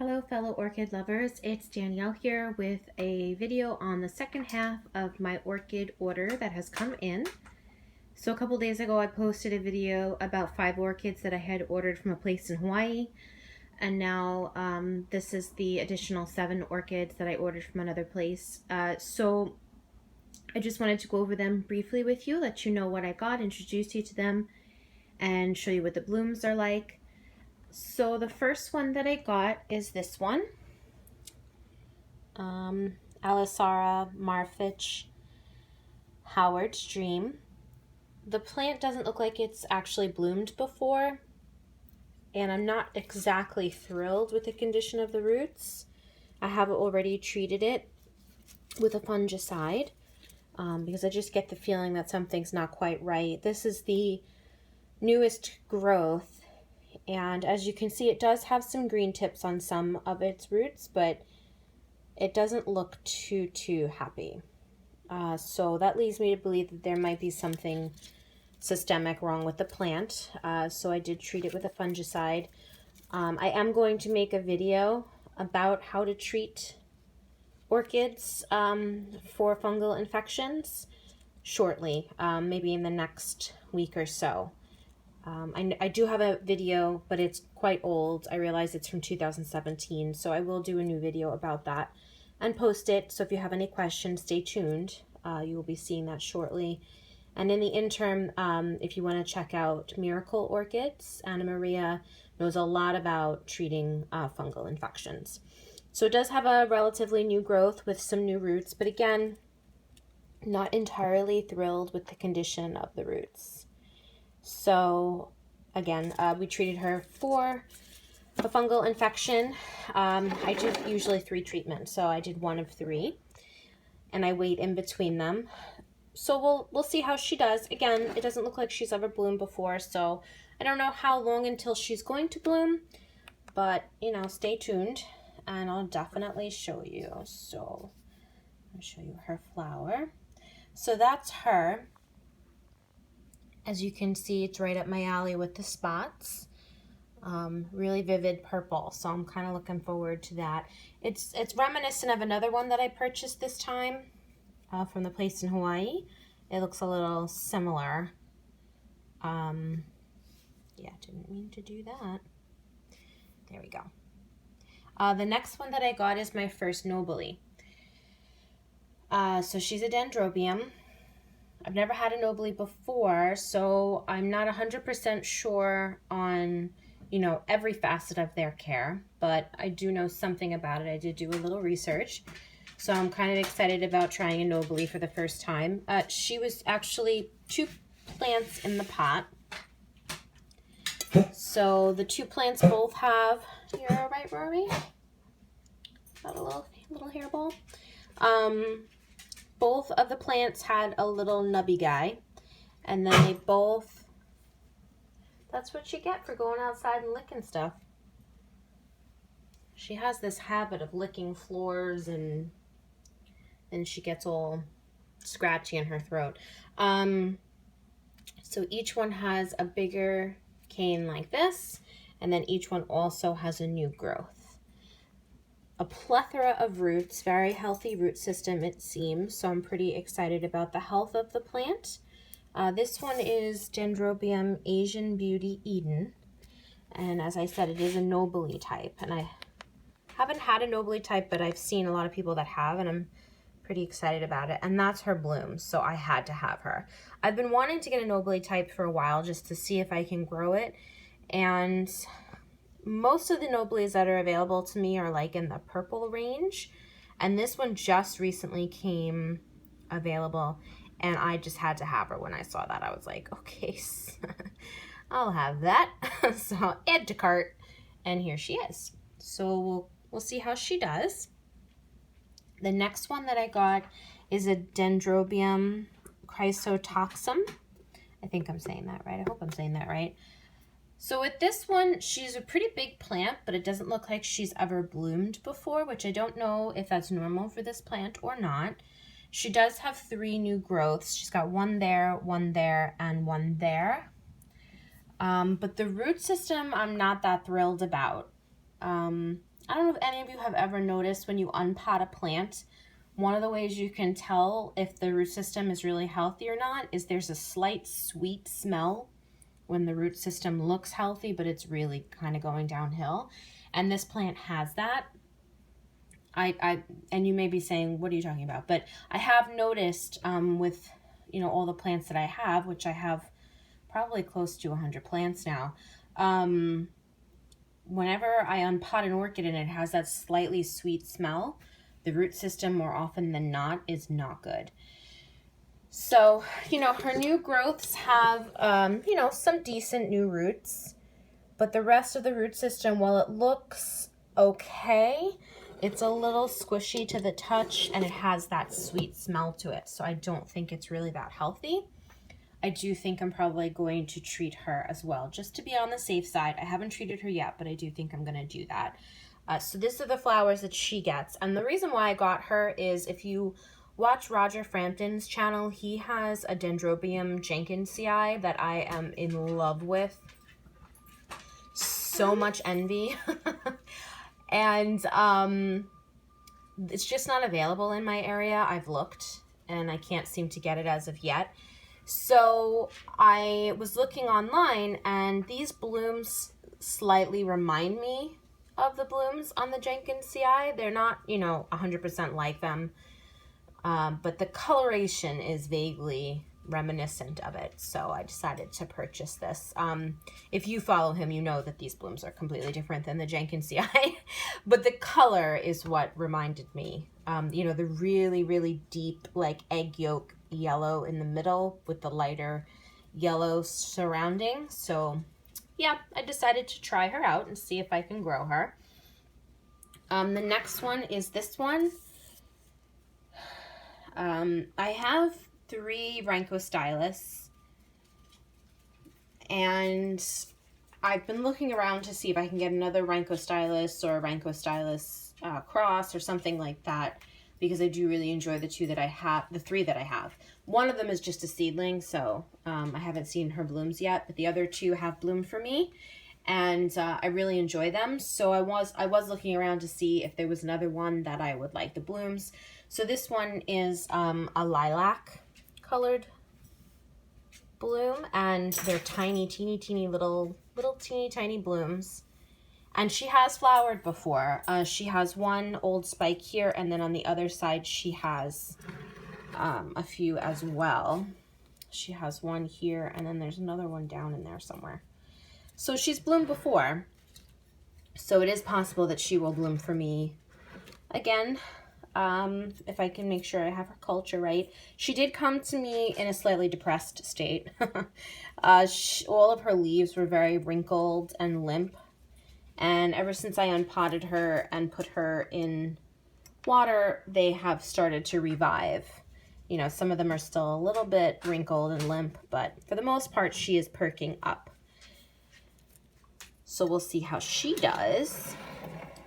Hello fellow orchid lovers, it's Danielle here with a video on the second half of my orchid order that has come in. So a couple days ago I posted a video about 5 orchids that I had ordered from a place in Hawaii, and now this is the additional 7 orchids that I ordered from another place. So I just wanted to go over them briefly with you, let you know what I got, introduce you to them, and show you what the blooms are like. So the first one that I got is this one, Aliceara Marfitch Howard's Dream. The plant doesn't look like it's actually bloomed before, and I'm not exactly thrilled with the condition of the roots. I have already treated it with a fungicide because I just get the feeling that something's not quite right. This is the newest growth, and as you can see, it does have some green tips on some of its roots, but it doesn't look too happy. So that leads me to believe that there might be something systemic wrong with the plant. So I did treat it with a fungicide. I am going to make a video about how to treat orchids for fungal infections shortly, maybe in the next week or so. I do have a video, but it's quite old. I realize it's from 2017, so I will do a new video about that and post it. So if you have any questions, stay tuned. You will be seeing that shortly. And in the interim, if you want to check out Miracle Orchids, Anna Maria knows a lot about treating fungal infections. So it does have a relatively new growth with some new roots, but again, not entirely thrilled with the condition of the roots. So again, we treated her for a fungal infection. I do usually 3 treatments, so I did 1 of 3, and I wait in between them. So we'll see how she does. Again, it doesn't look like she's ever bloomed before, so I don't know how long until she's going to bloom, but you know, stay tuned and I'll definitely show you. So I'll show you her flower. So that's her. As you can see, it's right up my alley with the spots. Really vivid purple, so I'm kind of looking forward to that. It's reminiscent of another one that I purchased this time from the place in Hawaii. It looks a little similar. Yeah, didn't mean to do that. There we go. The next one that I got is my first Nobile. So she's a dendrobium. I've never had a Nobile before, so I'm not 100% sure on, you know, every facet of their care, but I do know something about it. I did do a little research, so I'm kind of excited about trying a Nobile for the first time. She was actually 2 plants in the pot. So the 2 plants both have, you're all right, Rory? Got a little hairball. Both of the plants had a little nubby guy, and then they both, that's what you get for going outside and licking stuff. She has this habit of licking floors, and then she gets all scratchy in her throat. So each one has a bigger cane like this, and then each one also has a new growth. A plethora of roots, very healthy root system it seems, so I'm pretty excited about the health of the plant. This one is Dendrobium Asian Beauty Eden, and as I said, it is a Nobile type, and I haven't had a Nobile type, but I've seen a lot of people that have, and I'm pretty excited about it. And that's her bloom, so I had to have her. I've been wanting to get a Nobile type for a while just to see if I can grow it, and most of the Nobiles that are available to me are like in the purple range, and this one just recently came available, and I just had to have her. When I saw that, I was like, okay, I'll have that. So I'll add to cart, and here she is. So we'll see how she does. The next one that I got is a Dendrobium chrysotoxum. I think I'm saying that right. I hope I'm saying that right. So with this one, she's a pretty big plant, but it doesn't look like she's ever bloomed before, which I don't know if that's normal for this plant or not. She does have 3 new growths. She's got 1 there, 1 there, and 1 there. But the root system I'm not that thrilled about. I don't know if any of you have ever noticed when you unpot a plant, one of the ways you can tell if the root system is really healthy or not is there's a slight sweet smell when the root system looks healthy, but it's really kind of going downhill. And this plant has that. And you may be saying, what are you talking about? But I have noticed with, all the plants that I have, which I have probably close to 100 plants now, whenever I unpot an orchid and it has that slightly sweet smell, the root system more often than not is not good. So, her new growths have, some decent new roots, but the rest of the root system, while it looks okay, it's a little squishy to the touch and it has that sweet smell to it. So I don't think it's really that healthy. I do think I'm probably going to treat her as well, just to be on the safe side. I haven't treated her yet, but I do think I'm going to do that. So these are the flowers that she gets. And the reason why I got her is if you watch Roger Frampton's channel, he has a Dendrobium Jenkinsii that I am in love with. So much envy. And it's just not available in my area. I've looked and I can't seem to get it as of yet. So I was looking online and these blooms slightly remind me of the blooms on the Jenkinsii. They're not, 100% like them, but the coloration is vaguely reminiscent of it. So I decided to purchase this. If you follow him, you know that these blooms are completely different than the Jenkinsii, but the color is what reminded me. The really, really deep, like egg yolk yellow in the middle with the lighter yellow surrounding. So yeah, I decided to try her out and see if I can grow her. The next one is this one. I have 3 Rhctm, and I've been looking around to see if I can get another Rhctm or a Rhctm cross or something like that, because I do really enjoy the 3 that I have. One of them is just a seedling, so I haven't seen her blooms yet, but the other 2 have bloomed for me, and I really enjoy them. So I was looking around to see if there was another one that I would like the blooms. So this one is a lilac colored bloom, and they're tiny, teeny little teeny tiny blooms. And she has flowered before. She has one old spike here, and then on the other side she has a few as well. She has one here, and then there's another one down in there somewhere. So she's bloomed before. So it is possible that she will bloom for me again, if I can make sure I have her culture right. She did come to me in a slightly depressed state. All of her leaves were very wrinkled and limp. And ever since I unpotted her and put her in water, they have started to revive. Some of them are still a little bit wrinkled and limp, but for the most part, she is perking up. So we'll see how she does.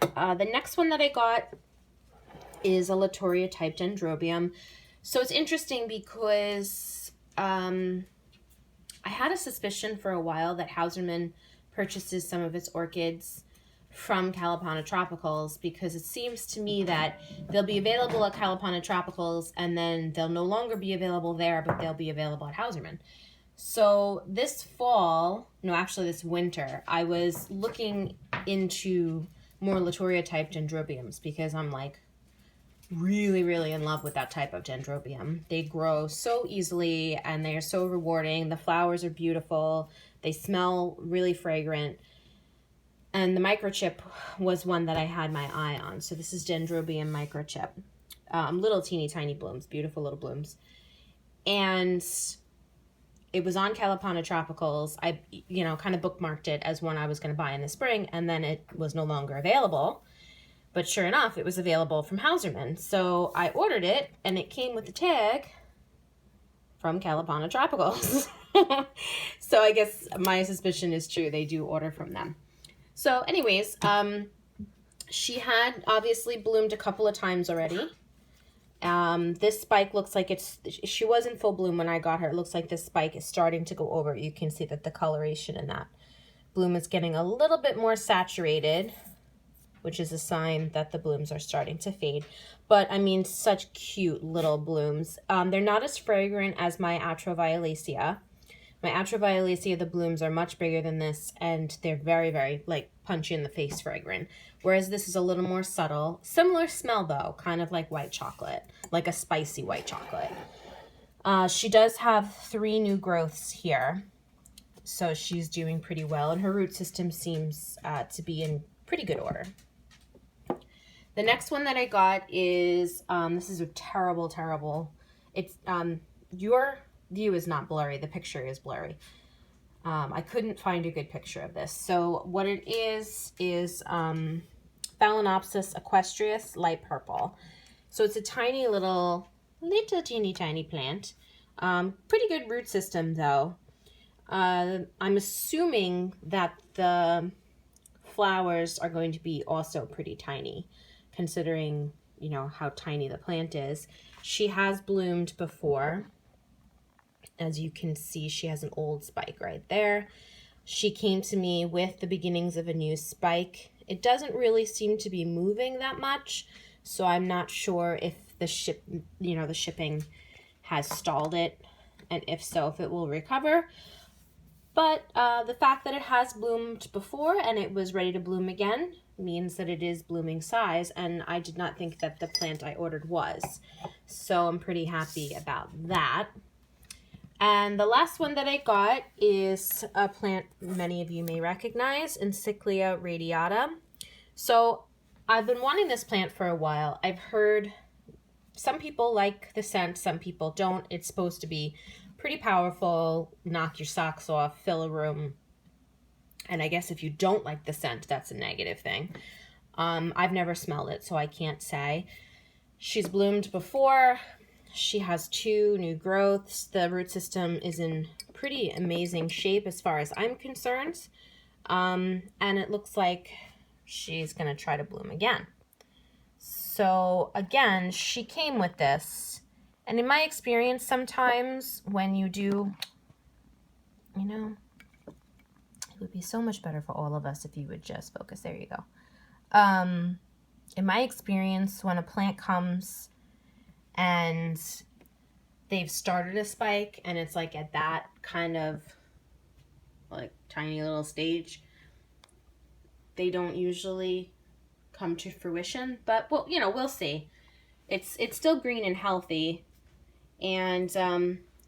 The next one that I got is a Latoria type Dendrobium. So it's interesting because I had a suspicion for a while that Hauserman purchases some of its orchids from Kalapana Tropicals, because it seems to me that they'll be available at Kalapana Tropicals and then they'll no longer be available there, but they'll be available at Hauserman. So this winter, I was looking into more Latoria type Dendrobiums because I'm like really, really in love with that type of Dendrobium. They grow so easily and they are so rewarding. The flowers are beautiful. They smell really fragrant. And the microchip was one that I had my eye on. So this is Dendrobium microchip. Little teeny tiny blooms, beautiful little blooms. And it was on Kalapana Tropicals. I, kind of bookmarked it as one I was going to buy in the spring, and then it was no longer available. But sure enough, it was available from Hauserman. So I ordered it, and it came with the tag from Kalapana Tropicals. So I guess my suspicion is true. They do order from them. So anyways, she had obviously bloomed a couple of times already. This spike looks like she was in full bloom when I got her. It looks like this spike is starting to go over. You can see that the coloration in that bloom is getting a little bit more saturated. which is a sign that the blooms are starting to fade. But I mean, such cute little blooms. They're not as fragrant as my Atroviolacea. My Atroviolacea, the blooms are much bigger than this, and they're very, very, like, punchy in the face fragrant. Whereas this is a little more subtle. Similar smell, though, kind of like white chocolate, like a spicy white chocolate. She does have 3 new growths here, so she's doing pretty well, and her root system seems to be in pretty good order. The next one that I got is, this is a terrible, terrible, it's, your view is not blurry, the picture is blurry. I couldn't find a good picture of this. So what it is Phalaenopsis equestris light purple. So it's a tiny little teeny tiny plant. Pretty good root system though. I'm assuming that the flowers are going to be also pretty tiny, considering, you know, how tiny the plant is. She has bloomed before. As you can see, she has an old spike right there. She came to me with the beginnings of a new spike. It doesn't really seem to be moving that much, so I'm not sure if the shipping has stalled it, and if so, if it will recover. But the fact that it has bloomed before and it was ready to bloom again means that it is blooming size, and I did not think that the plant I ordered was. So I'm pretty happy about that. And the last one that I got is a plant many of you may recognize, Encyclia radiata. So I've been wanting this plant for a while. I've heard some people like the scent, some people don't. It's supposed to be pretty powerful, knock your socks off, fill a room. And I guess if you don't like the scent, that's a negative thing. I've never smelled it, so I can't say. She's bloomed before. She has 2 new growths. The root system is in pretty amazing shape as far as I'm concerned. And it looks like she's going to try to bloom again. So again, she came with this. And in my experience, sometimes when you do, you know, it would be so much better for all of us if you would just focus. There you go. In my experience, when a plant comes and they've started a spike and it's like at that kind of like tiny little stage, they don't usually come to fruition, but well, you know, we'll see. It's still green and healthy, and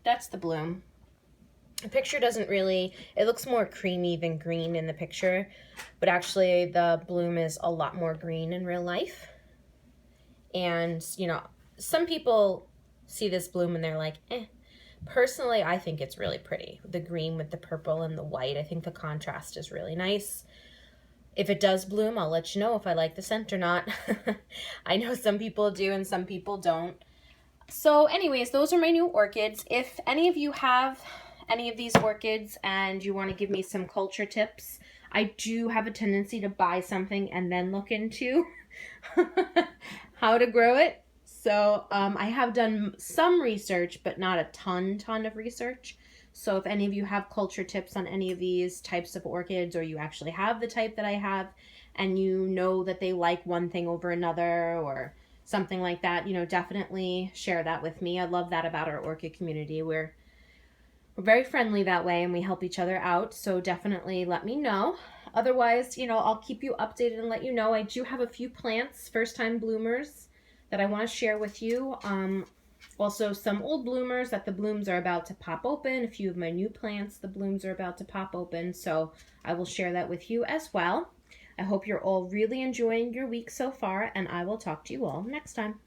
that's the bloom. The picture doesn't really, it looks more creamy than green in the picture, but actually the bloom is a lot more green in real life. And, you know, some people see this bloom and they're like, eh. Personally, I think it's really pretty. The green with the purple and the white, I think the contrast is really nice. If it does bloom, I'll let you know if I like the scent or not. I know some people do and some people don't. So anyways, those are my new orchids. If any of you have any of these orchids and you want to give me some culture tips, I do have a tendency to buy something and then look into how to grow it. So I have done some research, but not a ton of research. So if any of you have culture tips on any of these types of orchids, or you actually have the type that I have and you know that they like one thing over another or something like that, you know, definitely share that with me. I love that about our orchid community. We're very friendly that way and we help each other out. So definitely let me know. Otherwise, you know, I'll keep you updated and let you know. I do have a few plants, first time bloomers, that I want to share with you. Also some old bloomers that the blooms are about to pop open. A few of my new plants, the blooms are about to pop open. So I will share that with you as well. I hope you're all really enjoying your week so far, and I will talk to you all next time.